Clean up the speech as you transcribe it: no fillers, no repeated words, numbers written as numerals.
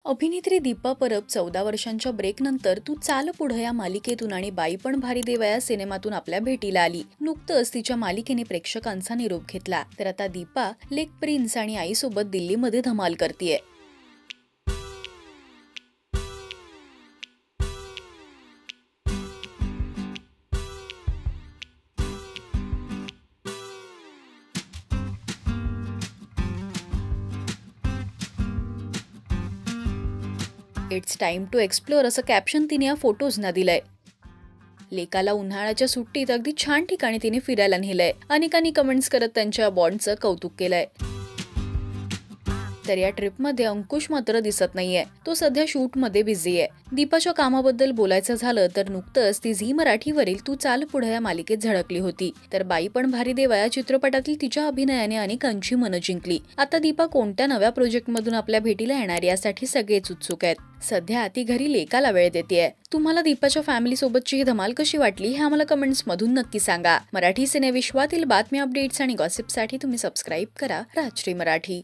अभिनेत्री दीपा परब 14 वर्षांच्या ब्रेकनंतर तू चाल पुढं या मालिकेतून आणि बाई पण भारी देवा या सिनेमातून आपल्या भेटीला आली। नुकतंच तिच्या मालिकेने प्रेक्षकांचा निरोप घेतला। तर आता दीपा लेक प्रिन्स आणि आईसोबत दिल्लीमध्ये धमाल करतीये। इट्स टाइम टू एक्सप्लोर असं कॅप्शन तिने या फोटोजना दिलंय। लेकाला उन्हाळ्याच्या सुट्टीत अगदी छान ठिकाणी तिने फिरायला नेलंय। अनेकांनी कमेंट्स करत त्यांच्या बॉन्डचं कौतुक केलंय। तर या ट्रिपमध्ये अंकुश मात्र दिसत नाहीये, तो सध्या शूटमध्ये बिझी आहे। दीपाच्या कामाबद्दल बोलायचं झालं तर नुकतंच ती झी मराठीवरील तू चाल पुढं या मालिकेत झळकली होती। तर बाई पण भारी देवा या चित्रपटातील तिच्या अभिनयाने अनेकांची मनं जिंकली। आता दीपा कोणत्या नव्या प्रोजेक्टमधून आपल्या भेटीला येणार यासाठी सगळेच उत्सुक आहेत। सध्या ती घरी लेकाला वेळ देतेय। तुम्हाला दीपाच्या फॅमिली सोबतची ही धमाल कशी वाटली हे आम्हाला कमेंट्स मधून नक्की सांगा। मराठी सिनेविश्वातील बातम्या, अपडेट्स आणि गॉसिपसाठी तुम्ही सबस्क्राईब करा राजश्री मराठी।